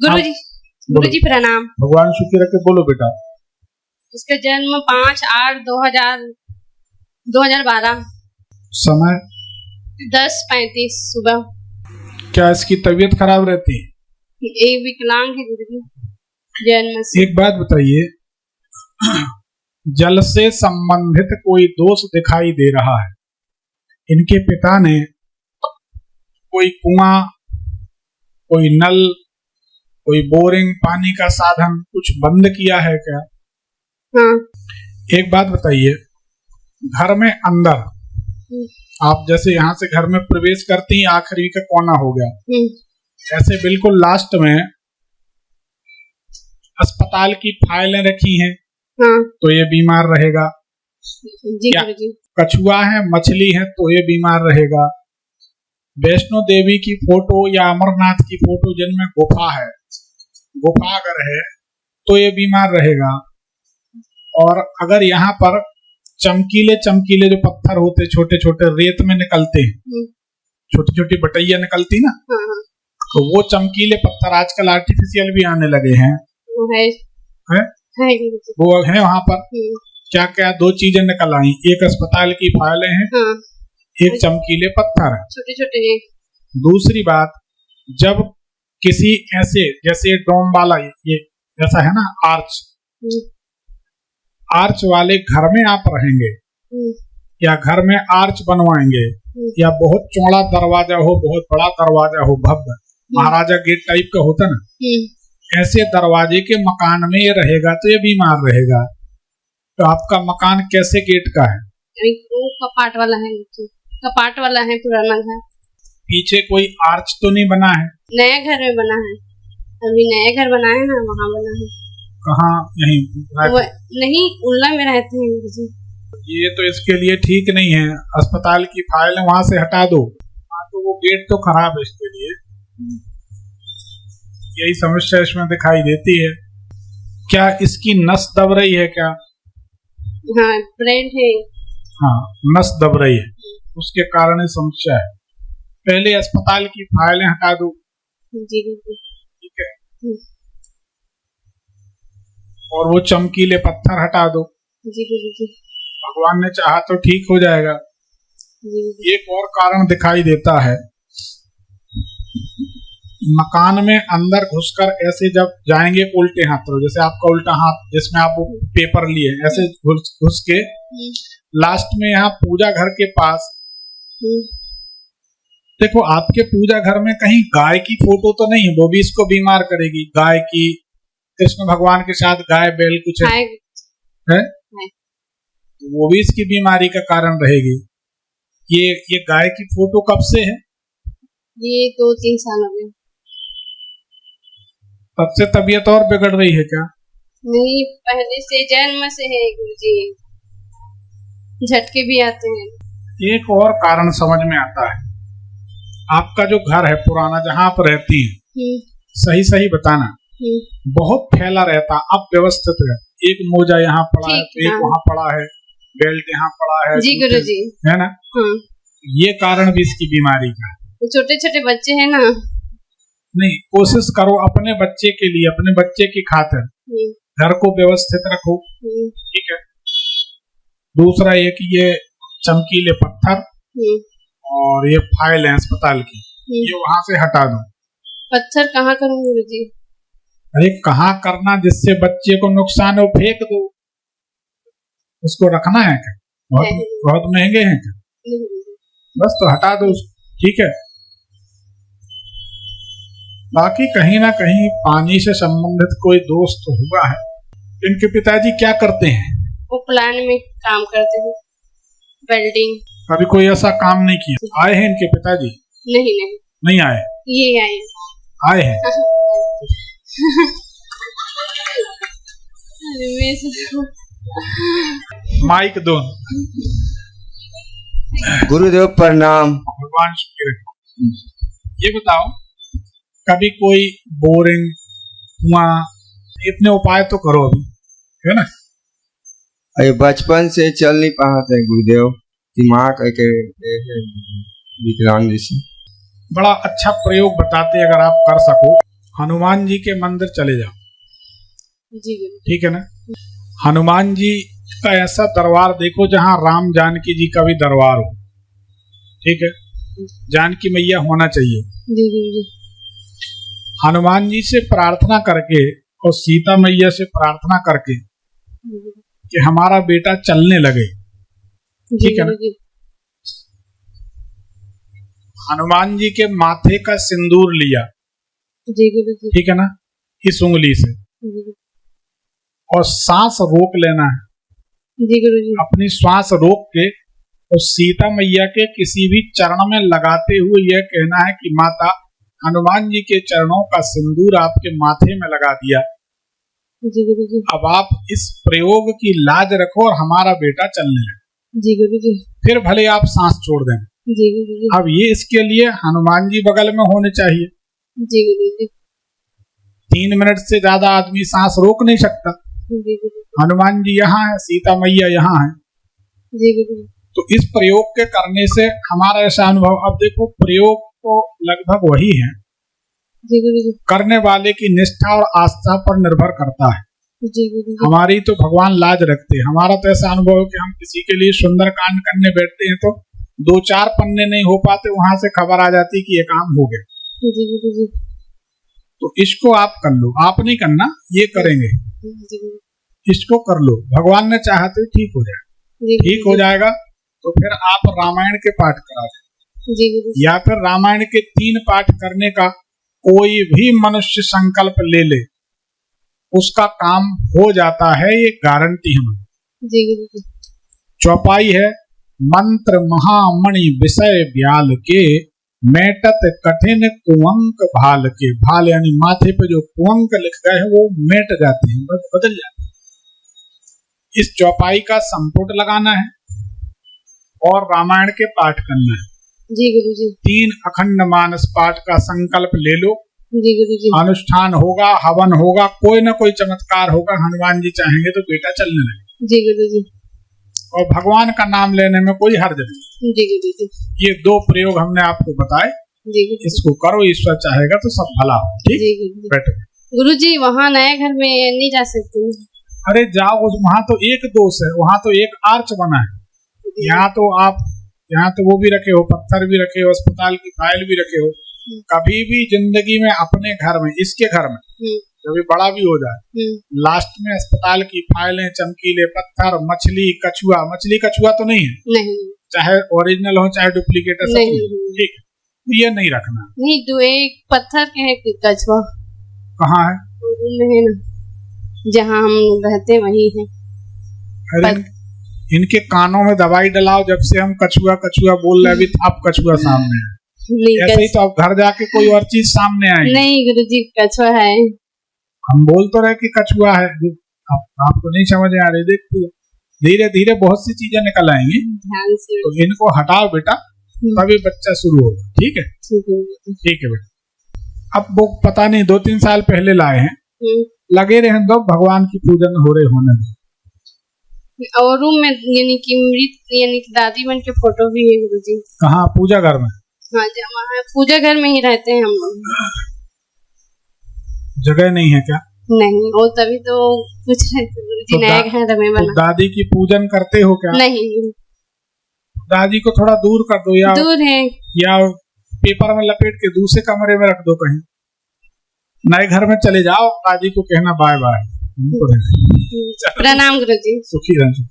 गुरु जी प्रणाम। भगवान सुखी रखे। बोलो बेटा। इसका जन्म 5/8/2012, समय 10:35 सुबह। क्या इसकी तबीयत खराब रहती है? एक विकलांग है गुरु जी जन्म से। एक बात बताइए, जल से संबंधित कोई दोष दिखाई दे रहा है? इनके पिता ने कोई कुआं, कोई नल, कोई बोरिंग, पानी का साधन कुछ बंद किया है क्या? हाँ। एक बात बताइए, घर में अंदर आप जैसे यहाँ से घर में प्रवेश करती हैं, आखिरी का कोना हो गया, ऐसे बिल्कुल लास्ट में अस्पताल की फाइलें रखी हैं। हाँ। तो ये बीमार रहेगा। जी गुरुजी। कछुआ है, मछली है, तो ये बीमार रहेगा। वैष्णो देवी की फोटो या अमरनाथ की फोटो जिनमें गुफा है, गुफा अगर है तो ये बीमार रहेगा। और अगर यहाँ पर चमकीले चमकीले जो पत्थर होते, छोटे छोटे रेत में निकलते हैं, छोटी छोटी बटैया निकलती ना, तो वो चमकीले पत्थर आजकल आर्टिफिशियल भी आने लगे हैं। वो है वहाँ पर। क्या क्या दो चीजें निकल आई, एक अस्पताल की फाइलें हैं, एक चमकीले पत्थर है, छोटे छोटे। दूसरी बात, जब किसी ऐसे जैसे डोम वाला ये जैसा है ना आर्च, आर्च वाले घर में आप रहेंगे या घर में आर्च बनवाएंगे या बहुत चौड़ा दरवाजा हो, बहुत बड़ा दरवाजा हो, भव्य महाराजा गेट टाइप का होता ना, ऐसे दरवाजे के मकान में ये रहेगा तो ये बीमार रहेगा। तो आपका मकान कैसे गेट का है? कपाट वाला है, कपाट वाला है, पुराना घर। पीछे कोई आर्च तो नहीं बना है? नया घर में बना है, अभी नया घर बना है ना, वहाँ बना है। कहाँ? यहीं नहीं, उल्ला में रहते हैं। ये तो इसके लिए ठीक नहीं है। अस्पताल की फाइल वहां से हटा दो। तो वो गेट तो खराब है इसके लिए। यही समस्या इसमें दिखाई देती है। क्या इसकी नस दब रही है क्या? हाँ, ब्रेन है। हाँ, नस दब रही है, उसके कारण ये समस्या है। पहले अस्पताल की फाइलें हटा दो। जी ठीक है। और वो चमकीले पत्थर हटा दो। जी। भगवान ने चाहा तो ठीक हो जाएगा। एक और कारण दिखाई देता है, मकान में अंदर घुसकर ऐसे जब जाएंगे उल्टे हाथ, जैसे आपका उल्टा हाथ जिसमें आप वो पेपर लिए, ऐसे घुस के लास्ट में यहाँ पूजा घर के पास देखो, आपके पूजा घर में कहीं गाय की फोटो तो नहीं है? वो भी इसको बीमार करेगी। गाय की, कृष्ण भगवान के साथ गाय बैल कुछ है? वो भी इसकी बीमारी का कारण रहेगी। ये गाय की फोटो कब से है? ये 2-3 साल हो गए। तब से तबीयत और बिगड़ रही है क्या? नहीं, पहले से जन्म से है गुरुजी, झटके भी आते हैं। एक और कारण समझ में आता है, आपका जो घर है पुराना जहाँ आप रहती हैं, सही बताना, बहुत फैला रहता, अब व्यवस्थित है। एक मोजा यहाँ पड़ा है, एक वहाँ पड़ा है, बेल्ट यहाँ पड़ा है। जी गुरुजी, है ना? ये कारण भी इसकी बीमारी का है। छोटे छोटे बच्चे हैं ना। नहीं, कोशिश करो अपने बच्चे के लिए, अपने बच्चे की खातिर घर को व्यवस्थित रखो। ठीक है। दूसरा ये कि ये चमकीले पत्थर और ये फाइल है अस्पताल की, ये वहां से हटा दो। पत्थर कहाँ करूँ गुरुजी? अरे कहाँ करना, जिससे बच्चे को नुकसान हो फेंक दो। उसको रखना है क्या? बहुत महंगे हैं क्या? बस तो हटा दो। ठीक है। बाकी कहीं ना कहीं पानी से संबंधित कोई दोष तो हुआ है। इनके पिताजी क्या करते हैं? वो प्लान में काम करते हैं, वेल्डिंग। कभी कोई ऐसा काम नहीं किया? आए हैं इनके पिताजी? नहीं आए। ये आए हैं। माइक दो। गुरुदेव प्रणाम। भगवान शुक्र। ये बताओ, कभी कोई बोरिंग, कुआं, इतने उपाय तो करो अभी, है ना? अरे बचपन से चल नहीं पाते गुरुदेव, दिमाग के विकलांग जैसे। बड़ा अच्छा प्रयोग बताते अगर आप कर सको। हनुमान जी के मंदिर चले जाओ, जी गुरु ठीक है ना। हनुमान जी का ऐसा दरबार देखो जहां राम जानकी जी का भी दरबार हो, ठीक है। जानकी मैया होना चाहिए। जी गुरु जी। हनुमान जी से प्रार्थना करके और सीता मैया से प्रार्थना करके कि हमारा बेटा चलने लगे, ठीक है ना। जी हनुमान जी के माथे का सिंदूर लिया, जी गुरु जी। ठीक है ना, इस उंगली से, और सांस रोक लेना है। जी गुरु जी। अपनी श्वास रोक के और सीता मैया के किसी भी चरण में लगाते हुए यह कहना है कि माता, हनुमान जी के चरणों का सिंदूर आपके माथे में लगा दिया, जी गुरु जी। अब आप इस प्रयोग की लाज रखो और हमारा बेटा चलने लगे। जी गुरु जी। फिर भले आप सांस छोड़ दें। जी गुरु जी। अब ये इसके लिए हनुमान जी बगल में होने चाहिए। जी गुरु जी। 3 मिनट से ज्यादा आदमी सांस रोक नहीं सकता। जी गुरु जी। हनुमान जी यहाँ है, सीता मैया यहाँ है। जी गुरु जी। तो इस प्रयोग के करने से हमारा ऐसा अनुभव, अब देखो प्रयोग तो लगभग वही है, जी गुरु जी। करने वाले की निष्ठा और आस्था पर निर्भर करता है। जी गुरु जी। हमारी तो भगवान लाज रखते हैं। हमारा तो ऐसा अनुभव है कि हम किसी के लिए सुंदर कांड करने बैठते हैं तो 2-4 पन्ने नहीं हो पाते, वहां से खबर आ जाती कि ये काम हो गया। जी गुरु जी। तो इसको आप कर लो, आप नहीं करना, ये करेंगे, जी गुरु इसको कर लो, भगवान ने चाहा तो ठीक हो जाए। जी। ठीक हो जाएगा तो फिर आप रामायण के पाठ करा दें, जी गुरु जी। या फिर रामायण के 3 पाठ करने का कोई भी मनुष्य संकल्प ले ले, उसका काम हो जाता है, ये गारंटी हमें। जी गुरु जी। चौपाई है, मंत्र महामणि विषय ब्याल के, मेटत कठिन कुंवंक भाल के। भाल यानी माथे पे जो कुंवंक लिख गए हैं वो मेट जाते हैं, बदल जाते हैं। इस चौपाई का संपुट लगाना है और रामायण के पाठ करना है। जी गुरु जी। 3 अखंड मानस पाठ का संकल्प ले लो। जी गुरु जी। अनुष्ठान होगा, हवन होगा, कोई ना कोई चमत्कार होगा। हनुमान जी चाहेंगे तो बेटा चलने लगे। जी गुरु जी। और भगवान का नाम लेने में कोई हर्ज नहीं। जी गुरु जी। ये 2 प्रयोग हमने आपको बताए, जी गुरु जी। इसको करो, ईश्वर चाहेगा तो सब भला हो। ठीक, जी गुरु जी। बैठो। गुरु जी वहाँ नए घर में नहीं जा सकते? अरे जाओ, वहां तो एक दोष है, वहां तो एक आर्च बना है। यहाँ तो आप, यहाँ तो वो भी रखे हो, पत्थर भी रखे हो, अस्पताल की फाइल भी रखे हो। कभी भी जिंदगी में अपने घर में, इसके घर में कभी बड़ा भी हो जाए, लास्ट में अस्पताल की फाइलें, चमकीले पत्थर, मछली कछुआ, मछली कछुआ तो नहीं है, नहीं, चाहे ओरिजिनल हो चाहे डुप्लीकेट है, नहीं, ठीक, ये नहीं रखना। नहीं, तो एक पत्थर के है कछुआ कहाँ है? में है ना, जहाँ हम रहते वही है। अरे इनके कानों में दवाई डलाओ, जब से हम कछुआ कछुआ बोल रहे, अभी आप कछुआ सामने है। ऐसे ही तो आप घर जाके कोई और चीज सामने आएगी। नहीं गुरुजी, कछुआ है। हम बोल तो रहे कि कछुआ है, आपको नहीं समझ आ रही। देखते धीरे धीरे बहुत सी चीजें निकल आएंगी, ध्यान से तो इनको हटाओ बेटा, तभी बच्चा शुरू होगा। ठीक है, ठीक है बेटा। अब वो पता नहीं 2-3 साल पहले लाए हैं, लगे रहे दो, भगवान की पूजन हो रहे होने में। और रूम में यानी कि मृत यानी कि दादी मन के फोटो भी है गुरुजी। कहाँ? पूजा घर में? हाँ, वहाँ पूजा घर में ही रहते हैं हम लोग। जगह नहीं है क्या? नहीं, वो तभी तो पूछ रहे थे गुरुजी, नया घर में बना। तो दादी की पूजन करते हो क्या? नहीं, दादी को थोड़ा दूर कर दो, या दूर है, या पेपर में लपेट के दूसरे कमरे में रख दो कहीं। नए घर में चले जाओ, दादी को कहना बाय बाय। प्रणाम गुरुजी। सुखी रहो।